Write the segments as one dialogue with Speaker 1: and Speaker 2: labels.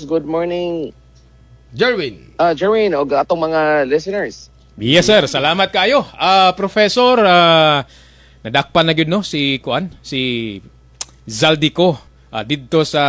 Speaker 1: Good morning,
Speaker 2: Jerwin.
Speaker 1: Jerwin, o atong mga listeners.
Speaker 3: Yes sir, salamat kayo. Professor, nadakpan na gyud no si Zaldico didto sa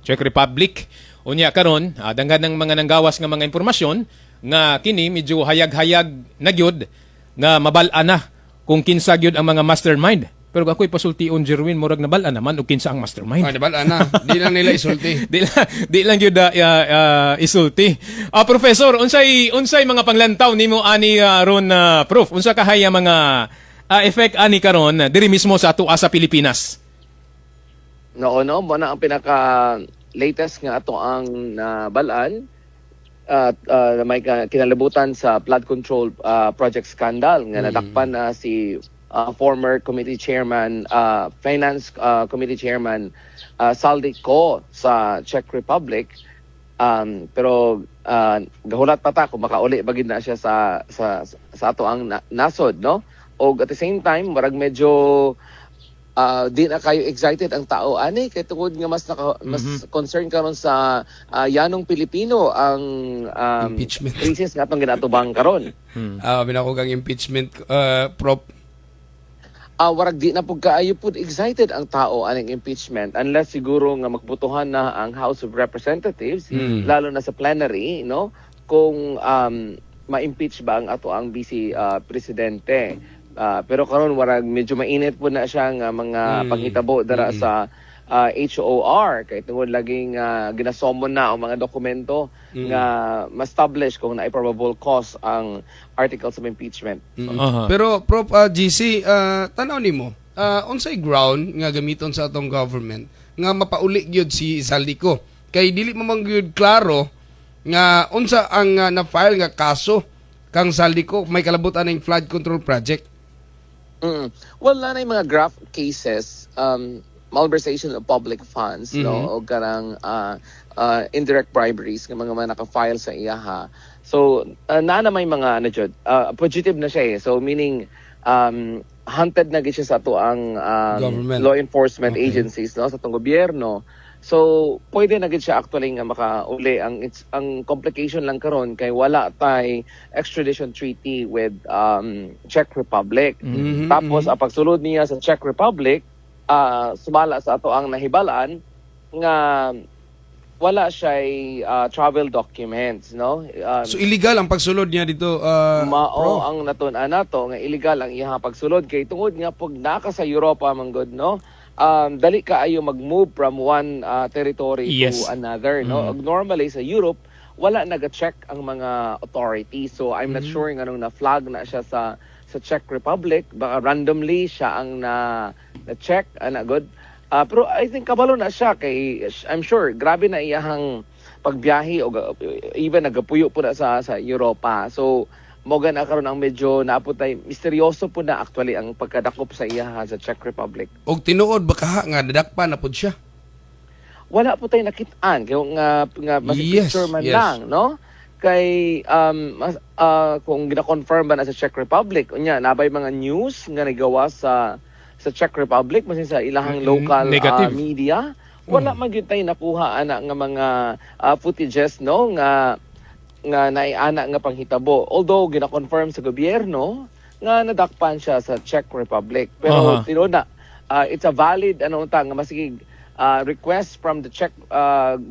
Speaker 3: Czech Republic. Unya karon, danghan ng mga nanggawas nga mga impormasyon nga kini medyo hayag-hayag na gyud nga mabal-a na kung kinsa gyud ang mga mastermind. Pero ako'y pasultion, Jerwin, murag nabal-a naman o kinsa ang mastermind.
Speaker 2: Nabal na. Di lang nila isulti.
Speaker 3: di lang yun isulti. Professor, unsay mga panglantaw nimo ani ron proof? Unsa kahaya mga effect ani karon diri mismo sa ato sa Pilipinas?
Speaker 1: No, mo na ang pinaka latest nga ato ang nabalaan at may kinalibutan sa flood control project scandal nga nadakpan na si former committee chairman, finance committee chairman Zaldico sa Czech Republic. Pero gahulat pa ta kung makauli bagid na siya sa ato ang nasod, no? O at the same time, marag medyo di na kayo excited ang tao ani kay tungod nga mas concern karon sa yanong Pilipino ang
Speaker 2: Impeachment.
Speaker 1: crisis nga atong ginatubang karon.
Speaker 2: Binakugang impeachment, Prop.
Speaker 1: Warag di na pug kaayo pud excited ang tao aning impeachment unless siguro nga magbutuhan na ang House of Representatives lalo na sa plenary, no, kung ma-impeach ba ang ato ang vice presidente. Pero karon warag medyo mainit po na siya nga mga panghitabo dara sa HOR kay tungod laging ginasomon na ang mga dokumento nga ma-establish kung na probable cause ang articles of impeachment.
Speaker 2: Pero Prop GC, tanaw nimo, unsay ground nga gamiton sa atong government nga mapauli gyud si Zaldico? Kay dili mo man gyud klaro nga unsa ang na-file nga kaso kang Zaldico may kalabutan ning flood control project.
Speaker 1: Well, na mga graft cases, malversation of public funds, no, o karang indirect briberies ng mga naka-file sa iyaha. So na may mga fugitive na siya eh. So meaning hunted na gid siya sa ato ang law enforcement agencies, no, sa atong gobyerno. So pwede na gid siya actually nga makauli. Ang complication lang karon kay wala tay extradition treaty with Czech Republic. Tapos ang pagsulod niya sa Czech Republic, sumala sa ato ang nahibalaan nga wala siya travel documents, no?
Speaker 2: So illegal ang pagsulod niya dito,
Speaker 1: mao ang natun-an nato nga illegal ang iyang pagsulod kay tungod nga pag naka sa Europa manggod, no? Dali ka ayo mag-move from one territory to another, no? Normally sa Europe wala naga-check ang mga authorities. So I'm not sure nganong na-flag na siya sa Czech Republic, baka randomly siya ang na-check, good. Pero I think kabalo na siya kay I'm sure grabe na iyahang pagbiyahe o even nagapuyo po na sa Europa. So moga na karon ang medyo naaputay misteryoso po na actually ang pagkadakop sa iyaha sa Czech Republic.
Speaker 2: Og tinuod baka nga dadakpan na pud siya.
Speaker 1: Wala po tayo nakit-an kay nga picture man lang, no? Kay kung gina-confirm ba na sa Czech Republic, unya nabay mga news nga nagawa sa Czech Republic masin sa ilahang local media, wala man gyud tay nakuha ana nga mga footages, no, nga naiana nga panghitabo. Although gina-confirm sa gobyerno nga nadakpan siya sa Czech Republic. Pero tinuod na it's a valid nga masigig request from the Czech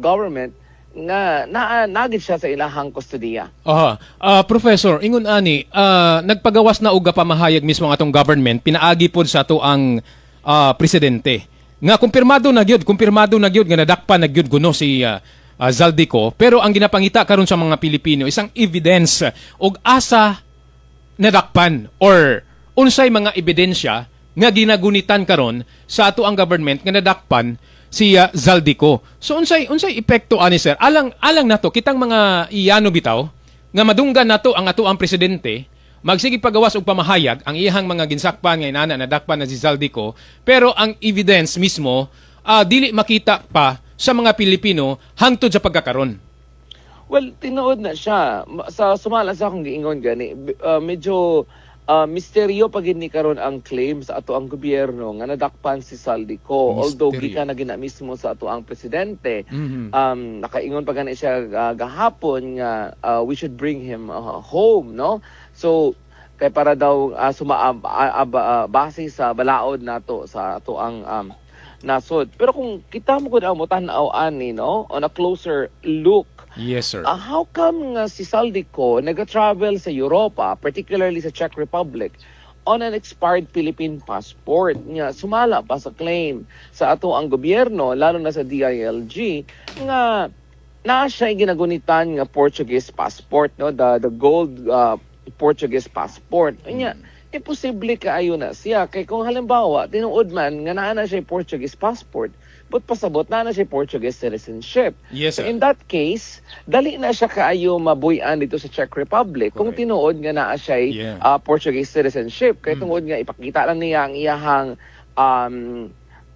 Speaker 1: government nga nagid siya sa ilahang kustodiya.
Speaker 3: Professor, ingon ani, nagpagawas na og pamahayag mismo ang atong government, pinaagi pod sa ato ang presidente. Nga kumpirmado na gyud nga nadakpan na gyud kuno si Zaldico, pero ang ginapangita karon sa mga Pilipino isang evidence og asa nadakpan or unsay mga ebidensya nga ginagunitan karon sa ato ang government nga nadakpan si Zaldico. So unsay epekto ani sir? Alang nato kitang mga iyano bitaw nga madunggan nato ang ato ang presidente magsige pagawas og pamahayag ang iyang mga ginsakpan nga inana nadakpan na si Zaldico, pero ang evidence mismo dili makita pa sa mga Pilipino hangtod sa pagkakaron.
Speaker 1: Well, tinuod na siya sa sumala sa akong giingon gani medyo misteryo pag ni karon ang claim sa ato ang gobyerno nga nadakpan si Saldico. Although
Speaker 3: Misteryo.
Speaker 1: gikan na gina mismo sa ato ang presidente,
Speaker 3: Mhm.
Speaker 1: nakaingon pa gani siya gahapon nga we should bring him home, no? So kay para daw base sa balaod nato sa ato ang nasod. Pero kung kita mo gud ang tan-aw ani, no, on a closer look,
Speaker 3: Yes, sir.
Speaker 1: how come nga si Saldico nag-travel sa Europa, particularly sa Czech Republic, on an expired Philippine passport? Nga sumala pa sa claim sa ato ang gobyerno, lalo na sa DILG, nga na siya ginagunitan nga Portuguese passport, no, the gold Portuguese passport. Nya imposible kaayo na siya kay kung halimbawa tinuod man nga naa na siya Portuguese passport, but pasabot na siya Portuguese citizenship.
Speaker 3: Yes,
Speaker 1: So
Speaker 3: sir.
Speaker 1: in that case, dali na siya kaayo mabuyan dito sa Czech Republic kung
Speaker 3: Correct.
Speaker 1: tinuod nga naa siya
Speaker 3: Yeah.
Speaker 1: Portuguese citizenship. Kay tungod nga ipakita lang niya ang iyahang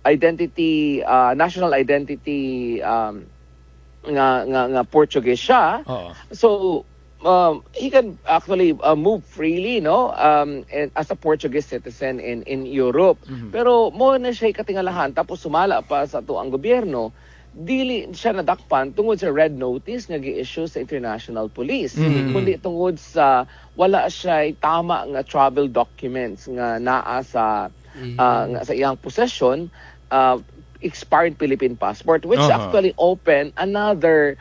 Speaker 1: identity, national identity nga Portuguese siya.
Speaker 3: Oo.
Speaker 1: So he can actually move freely, no, and as a Portuguese citizen in Europe. Pero mo na siya katingalahan tapos sumala pa sa to ang gobyerno, dili siya nadakpan tungod sa red notice nga gi-issue sa international police, kundi tungod sa wala siya tama nga travel documents nga naa sa nga sa iyang possession, expired Philippine passport, which actually open another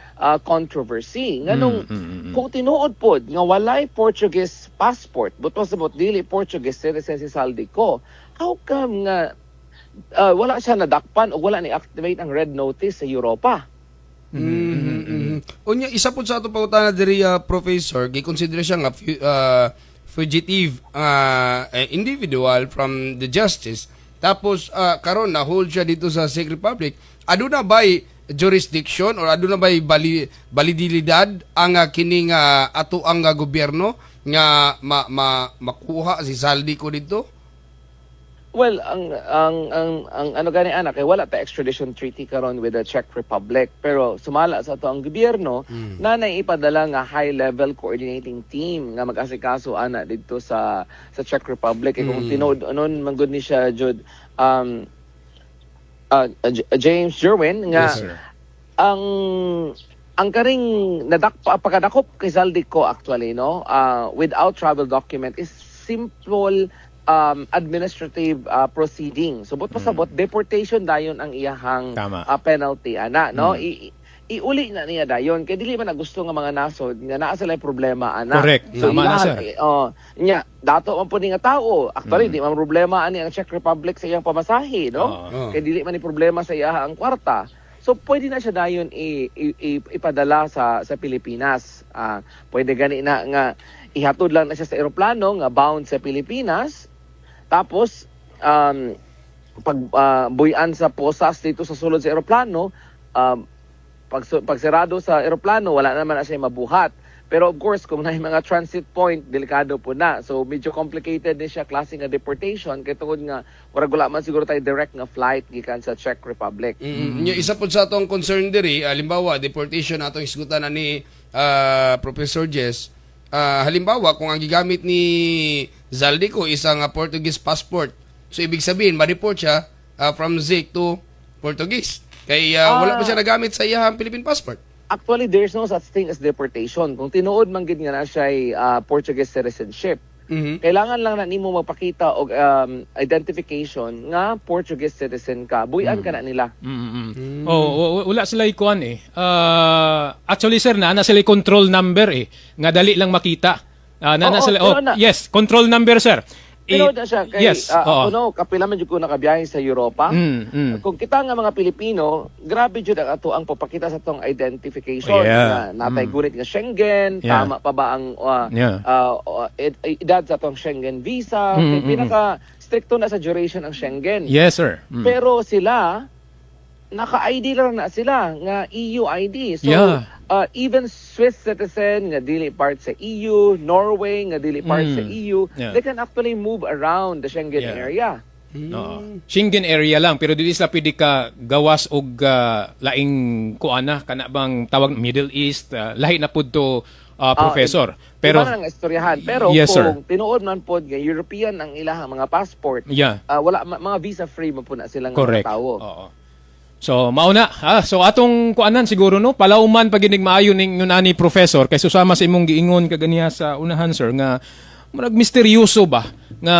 Speaker 1: controversy. Nganong kung tinuod pod nga walay Portuguese passport, but pasabot dili Portuguese citizen si Saldico, how come nga wala siya nadakpan o wala ni-activate ang red notice sa Europa?
Speaker 2: Unya, isa po sa ato pangutana diri, Professor, gikonsider siya nga fugitive individual from the justice. Tapos karon na hold siya dito sa Czech Republic. Aduna bay jurisdiction or aduna bay valididad ang kining ato ang gobyerno nga makuha si Saldico dito?
Speaker 1: Well, ang ano gani anak kay wala ta extradition treaty karon with the Czech Republic, pero sumala sa ato ang gobyerno na naipadala nga high level coordinating team nga mag-asikaso ana didto sa Czech Republic. Kay kung tinud anon manggod ni siya jud James Jerwin nga
Speaker 3: Yes, sir.
Speaker 1: ang karing pagkadakop kay Saldico actually, no, without travel document is simple administrative proceeding. So but pasabot deportation dayon ang iyahang
Speaker 3: Tama.
Speaker 1: penalty ana, no. Iuli na niya dayon kay dili man na gusto nga mga nasod nga naa sila problema ana.
Speaker 3: Correct.
Speaker 1: So
Speaker 3: Tama na,
Speaker 1: ilahan,
Speaker 3: sir.
Speaker 1: nya dato man po ni nga tao actually di man problema ani ang Czech Republic sa iyang pamasahe, no.
Speaker 2: Oo.
Speaker 1: Kay dili man ni problema sa iyang kwarta. So pwede na siya dayon ipadala sa Pilipinas. Pwede gani na nga ihatod lang na siya sa eroplano nga bound sa Pilipinas. Tapos pag buyan sa posas dito sa sulod sa eroplano, pag sirado sa eroplano wala naman na siya mabuhat. Pero of course kung may mga transit point delikado po na. So medyo complicated din siya klase nga deportation kay tungod nga wala man siguro tayo direct nga flight gikan sa Czech Republic.
Speaker 2: Nya isa po sa atong concern diri, halimbawa deportation atong isgutan ni Professor Jess. Halimbawa kung ang gigamit ni Saldico isang Portuguese passport, so ibig sabihin ma-report siya from Czech to Portuguese. Kay wala pa siya nagamit sa iyang Philippine passport.
Speaker 1: Actually, there's no such thing as deportation. Kung tinuod man gid nga na siya Portuguese citizenship, kailangan lang na nimo magpakita og identification nga Portuguese citizen ka. Buyan ka na nila.
Speaker 3: Wala sila ikuan eh. Actually sir, na sila control number eh. Nga dali lang makita.
Speaker 1: Oo,
Speaker 3: Sila,
Speaker 1: pero na-
Speaker 3: yes, control number sir.
Speaker 1: Pero na siya kay
Speaker 3: yes, oo.
Speaker 1: ako kapila man jud ko nakabiyahe sa Europa. Kung kita nga mga Pilipino, grabe jud ang ato ang papakita sa tong identification
Speaker 3: Yeah.
Speaker 1: nga natay gunit nga Schengen,
Speaker 3: Yeah.
Speaker 1: tama pa ba ang
Speaker 3: Yeah.
Speaker 1: edad sa tong Schengen visa, kay pinaka stricto na sa duration ang Schengen.
Speaker 3: Yes sir.
Speaker 1: Pero sila naka-ID lang na sila nga EU ID. So
Speaker 3: Yeah.
Speaker 1: even Swiss citizen nga dili part sa EU, Norway nga dili part sa EU,
Speaker 3: Yeah.
Speaker 1: they can actually move around the Schengen
Speaker 3: Yeah.
Speaker 1: area.
Speaker 3: Oo. Schengen area lang pero dili sila pwede ka gawas og laing kuana kana bang tawag Middle East lahi na pud to Professor.
Speaker 1: Pero
Speaker 3: Pero
Speaker 1: iba na nga istoryahan. Pero
Speaker 3: Yes, sir.
Speaker 1: kung tinuod man po nga European ang ilahang mga passport,
Speaker 3: yeah.
Speaker 1: wala mga visa free mo po na silang
Speaker 3: Correct.
Speaker 1: mga tawo.
Speaker 3: Oo. So mauna, so atong kuanan siguro no, palauman pag inig maayo ning nunani professor kay susama sa imong giingon kaganiya sa unahan sir nga murag misteryoso ba nga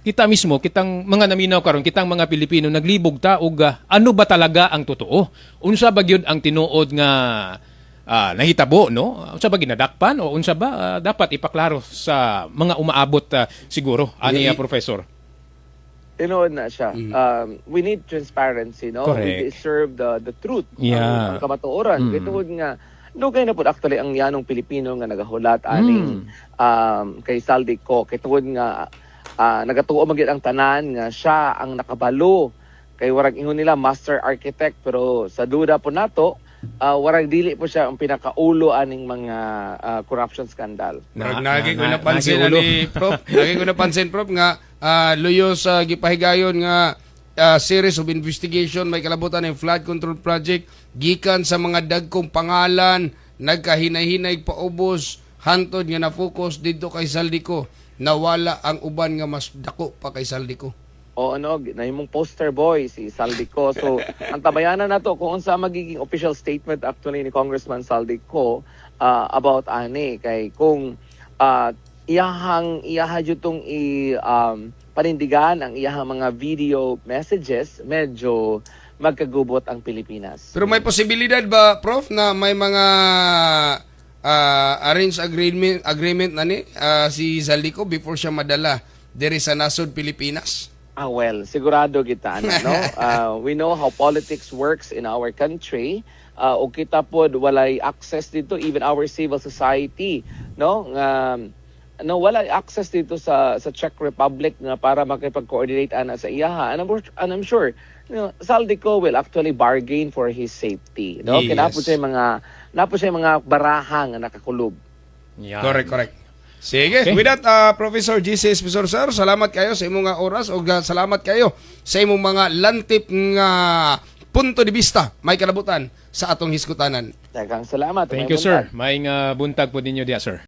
Speaker 3: kita mismo kitang mga naminaw karon kitang mga Pilipino naglibog ta og ano ba talaga ang totoo? Unsa ba gyud ang tinuod nga nahitabo no? Unsa ba ginadakpan o unsa ba dapat ipaklaro sa mga umaabot siguro ani professor?
Speaker 1: Tinuod na siya. We need transparency, no?
Speaker 3: Correct.
Speaker 1: We deserve the truth.
Speaker 3: Yeah.
Speaker 1: Ang kamatuoran. Tinuod nga, dugay na po actually ang yanong Pilipino nga nagahulat aning kay Saldico. Kay tuod nga, nagatuo magyud ang tanan nga siya ang nakabalo. Kay warag ingon nila master architect, pero sa duda po nato, warag dili po siya ang pinakaulo aning mga corruption scandal.
Speaker 2: Nagi ko napansin ani Prof. Nagi ko napansin Prof nga luyo sa gipahigayon nga series of investigation may kalabutan ng flood control project gikan sa mga dagkong pangalan nagkahinay-hinay paubos hantod nga na-focus dito kay Saldico nawala ang uban nga mas dako pa kay Saldico.
Speaker 1: O ano, nahimong poster boy si Saldico. So, ang tabayanan na to kung unsa magiging official statement actually ni Congressman Saldico about ani kay kung iyaha jutong panindigan ang iyahang mga video messages, medyo magkagubot ang Pilipinas.
Speaker 2: Pero may posibilidad ba Prof na may mga arrange agreement na ni si Saldico before siya madala diri sa nasod Pilipinas?
Speaker 1: Well, sigurado kita no. We know how politics works in our country. O kita pod walay access dito even our civil society, no? Walay access dito sa Czech Republic na para makipag-coordinate ana sa iyaha. And I'm sure Saldico will actually bargain for his safety, no?
Speaker 2: Yes.
Speaker 1: Kinapo siya mga barahang nga nakakulob.
Speaker 3: Yeah.
Speaker 2: Correct. Sige,
Speaker 3: Okay.
Speaker 2: with that, Professor GC Espisor, sir, salamat kayo sa imong nga oras o salamat kayo sa imong mga lantip nga punto de vista may kalabutan sa atong hiskutanan.
Speaker 1: Daghang salamat.
Speaker 3: Thank you sir. May buntag po ninyo diya sir.